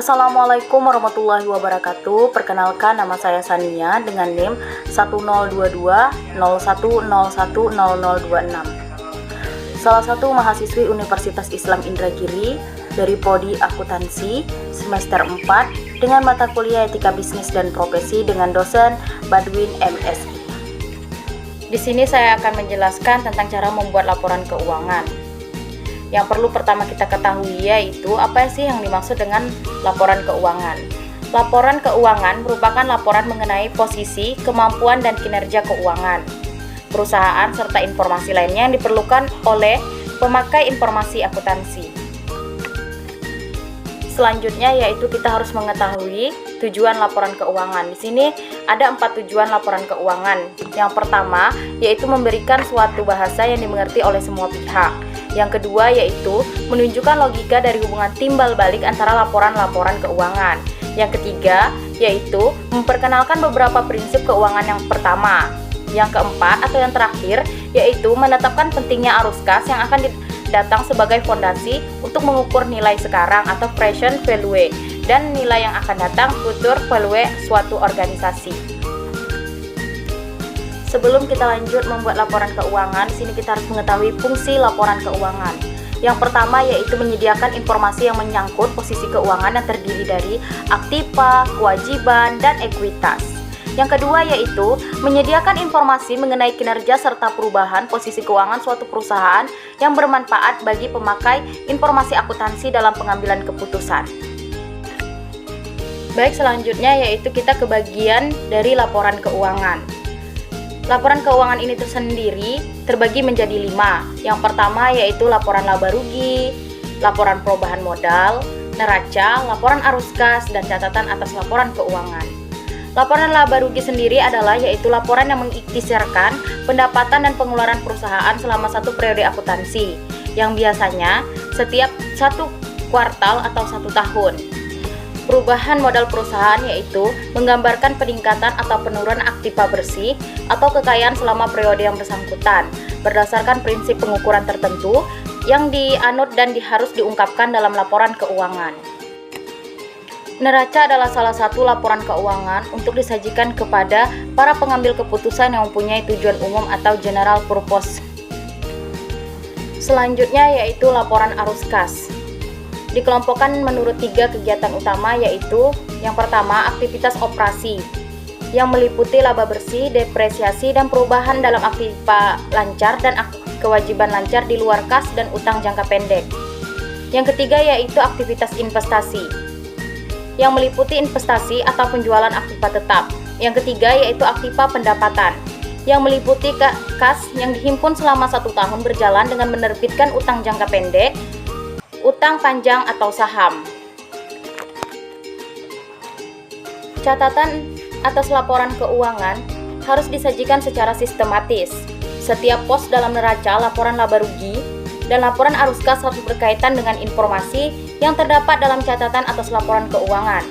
Assalamualaikum warahmatullahi wabarakatuh. Perkenalkan, nama saya Sania dengan NIM 102201010026. Salah satu mahasiswi Universitas Islam Indragiri dari Prodi Akuntansi semester 4 dengan mata kuliah Etika Bisnis dan Profesi dengan dosen Badwin MSI. Di sini saya akan menjelaskan tentang cara membuat laporan keuangan. Yang perlu pertama kita ketahui yaitu apa sih yang dimaksud dengan laporan keuangan. Laporan keuangan merupakan laporan mengenai posisi, kemampuan, dan kinerja keuangan perusahaan serta informasi lainnya yang diperlukan oleh pemakai informasi akuntansi. Selanjutnya yaitu kita harus mengetahui tujuan laporan keuangan. Di sini ada 4 tujuan laporan keuangan. Yang pertama yaitu memberikan suatu bahasa yang dimengerti oleh semua pihak. Yang kedua yaitu menunjukkan logika dari hubungan timbal balik antara laporan-laporan keuangan. Yang ketiga yaitu memperkenalkan beberapa prinsip keuangan yang pertama. Yang keempat atau yang terakhir yaitu menetapkan pentingnya arus kas yang akan datang sebagai fondasi untuk mengukur nilai sekarang atau present value dan nilai yang akan datang future value suatu organisasi. Sebelum kita lanjut membuat laporan keuangan, di sini kita harus mengetahui fungsi laporan keuangan. Yang pertama yaitu menyediakan informasi yang menyangkut posisi keuangan yang terdiri dari aktiva, kewajiban, dan ekuitas. Yang kedua yaitu menyediakan informasi mengenai kinerja serta perubahan posisi keuangan suatu perusahaan yang bermanfaat bagi pemakai informasi akuntansi dalam pengambilan keputusan. Baik, selanjutnya yaitu kita ke bagian dari laporan keuangan. Laporan keuangan ini tersendiri terbagi menjadi 5. Yang pertama yaitu laporan laba rugi, laporan perubahan modal, neraca, laporan arus kas, dan catatan atas laporan keuangan. Laporan laba rugi sendiri adalah yaitu laporan yang mengikhtisarkan pendapatan dan pengeluaran perusahaan selama satu periode akuntansi, yang biasanya setiap 1 kuartal atau 1 tahun. Perubahan modal perusahaan yaitu menggambarkan peningkatan atau penurunan aktiva bersih atau kekayaan selama periode yang bersangkutan berdasarkan prinsip pengukuran tertentu yang dianut dan harus diungkapkan dalam laporan keuangan. Neraca adalah salah satu laporan keuangan untuk disajikan kepada para pengambil keputusan yang mempunyai tujuan umum atau general purpose. Selanjutnya yaitu laporan arus kas. Dikelompokkan menurut 3 kegiatan utama yaitu yang pertama aktivitas operasi yang meliputi laba bersih, depresiasi, dan perubahan dalam aktiva lancar dan kewajiban lancar di luar kas dan utang jangka pendek. Yang ketiga yaitu aktivitas investasi yang meliputi investasi atau penjualan aktiva tetap. Yang ketiga yaitu aktiva pendapatan yang meliputi kas yang dihimpun selama 1 tahun berjalan dengan menerbitkan utang jangka pendek, utang panjang atau saham. Catatan atas laporan keuangan harus disajikan secara sistematis. Setiap pos dalam neraca, laporan laba rugi, dan laporan arus kas harus berkaitan dengan informasi yang terdapat dalam catatan atas laporan keuangan.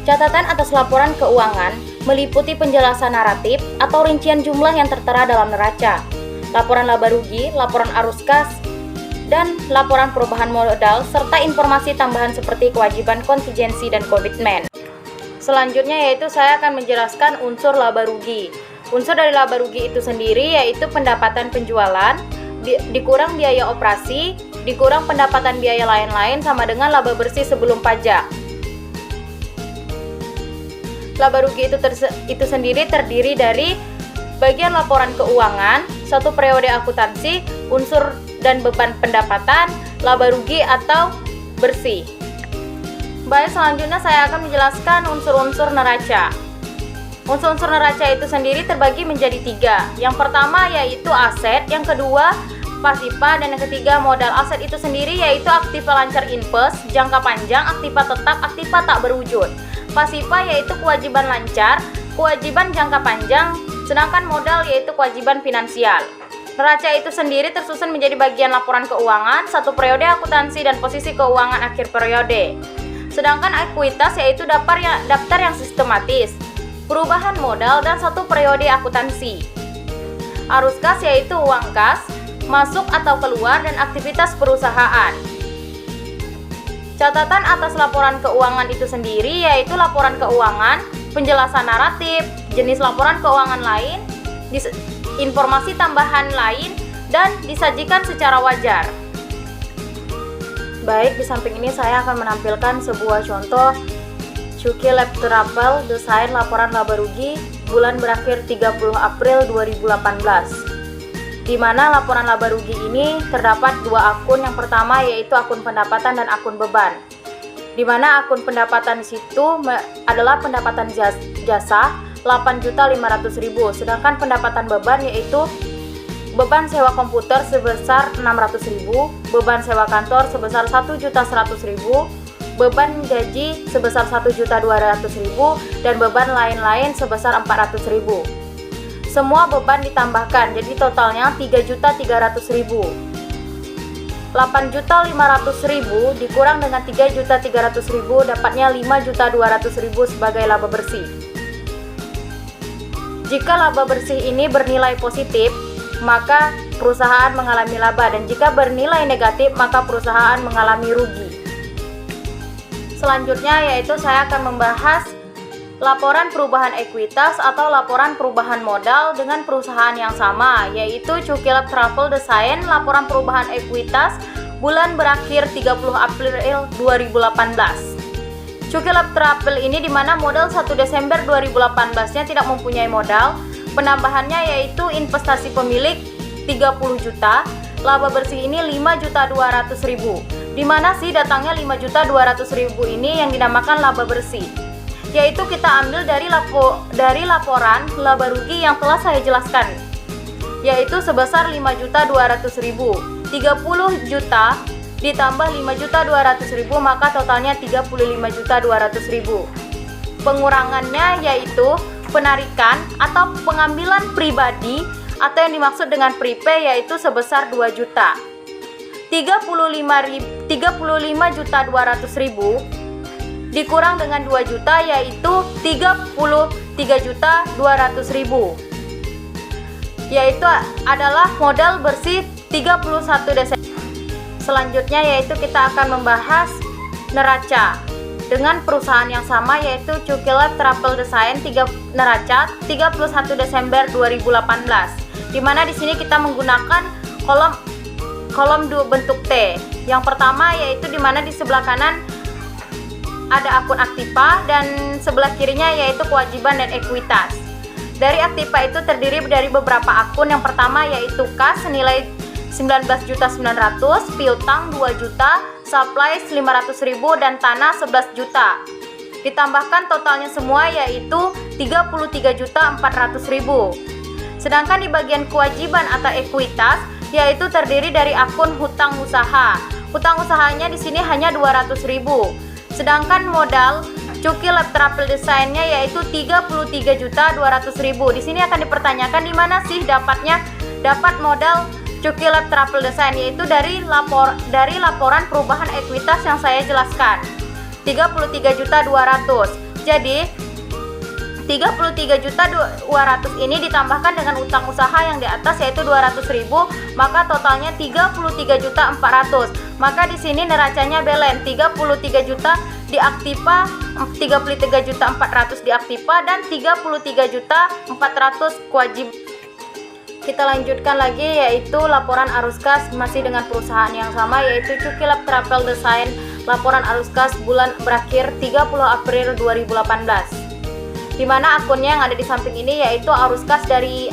Catatan atas laporan keuangan meliputi penjelasan naratif atau rincian jumlah yang tertera dalam neraca, laporan laba rugi, laporan arus kas, dan laporan perubahan modal serta informasi tambahan seperti kewajiban, kontingensi, dan komitmen. Selanjutnya yaitu saya akan menjelaskan unsur laba rugi. Unsur dari laba rugi itu sendiri yaitu pendapatan penjualan dikurang biaya operasi, dikurang pendapatan biaya lain-lain sama dengan laba bersih sebelum pajak. Laba rugi itu sendiri terdiri dari bagian laporan keuangan, 1 periode akuntansi, unsur dan beban pendapatan, laba rugi atau bersih. Baik, selanjutnya saya akan menjelaskan unsur-unsur neraca. Unsur-unsur neraca itu sendiri terbagi menjadi 3. Yang pertama yaitu aset, yang kedua pasifa, dan yang ketiga modal. Aset itu sendiri yaitu aktiva lancar invest, jangka panjang, aktiva tetap, aktiva tak berwujud. Pasifa yaitu kewajiban lancar, kewajiban jangka panjang, sedangkan modal yaitu kewajiban finansial. Neraca itu sendiri tersusun menjadi bagian laporan keuangan, 1 periode akuntansi, dan posisi keuangan akhir periode. Sedangkan ekuitas yaitu daftar yang sistematis, perubahan modal, dan 1 periode akuntansi. Arus kas yaitu uang kas, masuk atau keluar, dan aktivitas perusahaan. Catatan atas laporan keuangan itu sendiri yaitu laporan keuangan, penjelasan naratif, jenis laporan keuangan lain, informasi tambahan lain, dan disajikan secara wajar. Baik, di samping ini saya akan menampilkan sebuah contoh Cukai Lab Trouble desain laporan laba rugi bulan berakhir 30 April 2018. Di mana laporan laba rugi ini terdapat dua akun. Yang pertama yaitu akun pendapatan dan akun beban. Di mana akun pendapatan di situ adalah pendapatan jasa 8.500.000, sedangkan pendapatan beban yaitu beban sewa komputer sebesar 600.000, beban sewa kantor sebesar 1.100.000, beban gaji sebesar 1.200.000, dan beban lain-lain sebesar 400.000. Semua beban ditambahkan, jadi totalnya 3.300.000. 8.500.000 dikurang dengan 3.300.000 dapatnya 5.200.000 sebagai laba bersih. Jika laba bersih ini bernilai positif, maka perusahaan mengalami laba, dan jika bernilai negatif, maka perusahaan mengalami rugi. Selanjutnya yaitu saya akan membahas laporan perubahan ekuitas atau laporan perubahan modal dengan perusahaan yang sama, yaitu Cukai Lab Trouble desain laporan perubahan ekuitas bulan berakhir 30 April 2018. Cukai Lab Trouble ini dimana modal 1 Desember 2018-nya tidak mempunyai modal, penambahannya yaitu investasi pemilik 30 juta, laba bersih ini 5.200.000. Dimana sih datangnya 5.200.000 ini yang dinamakan laba bersih? Yaitu kita ambil dari laporan laba rugi yang telah saya jelaskan, yaitu sebesar 5.200.000. 30 juta ditambah 5.200.000 maka totalnya 35.200.000. Pengurangannya yaitu penarikan atau pengambilan pribadi atau yang dimaksud dengan prepay yaitu sebesar 2 juta. 35.200.000 dikurang dengan 2 juta yaitu 33.200.000, yaitu adalah modal bersih 31 Desember. Selanjutnya yaitu kita akan membahas neraca dengan perusahaan yang sama yaitu Cukai Lab Trouble desain neraca 31 Desember 2018. Dimana di sini kita menggunakan kolom bentuk T. Yang pertama yaitu dimana di sebelah kanan ada akun aktiva dan sebelah kirinya yaitu kewajiban dan ekuitas. Dari aktiva itu terdiri dari beberapa akun. Yang pertama yaitu kas senilai 19.900.000, piutang 2 juta, supply 500.000 dan tanah 11 juta. Ditambahkan totalnya semua yaitu 33.400.000. Sedangkan di bagian kewajiban atau ekuitas yaitu terdiri dari akun hutang usaha. Hutang usahanya di sini hanya 200.000. Sedangkan modal Cukai Lab Trouble desainnya yaitu 33.200.000. Di sini akan dipertanyakan di mana sih dapat modal Cukai Lab Trouble desain, yaitu dari laporan perubahan ekuitas yang saya jelaskan 33.200. Jadi 33.200 ini ditambahkan dengan utang usaha yang di atas yaitu 200.000, maka totalnya 33.400.000. Maka di sini neracanya balance 33 juta di aktiva, 33.400.000 di aktiva dan 33.400.000 kewajiban. Kita lanjutkan lagi yaitu laporan arus kas masih dengan perusahaan yang sama yaitu Cukai Lab Trouble desain laporan arus kas bulan berakhir 30 April 2018. Di mana akunnya yang ada di samping ini yaitu arus kas dari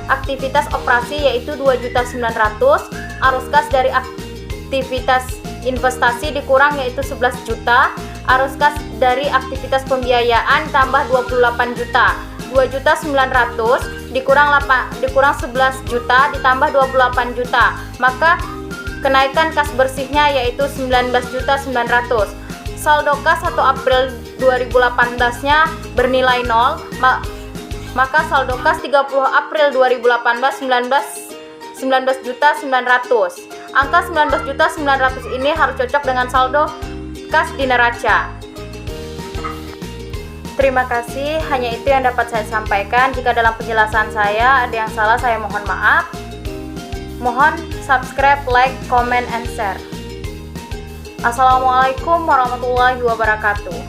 aktivitas operasi yaitu 2.900.000, arus kas dari aktivitas investasi dikurang yaitu 11 juta, arus kas dari aktivitas pembiayaan tambah 28 juta. 2.900.000 dikurang 11 juta ditambah 28 juta, maka kenaikan kas bersihnya yaitu 19.900.000. Saldo kas 1 April 2018-nya bernilai 0, maka saldo kas 30 April 2018 19.900.000. Angka 19.900.000 ini harus cocok dengan saldo kas di neraca. Terima kasih, hanya itu yang dapat saya sampaikan. Jika dalam penjelasan saya ada yang salah, saya mohon maaf. Mohon subscribe, like, comment, and share. Assalamualaikum warahmatullahi wabarakatuh.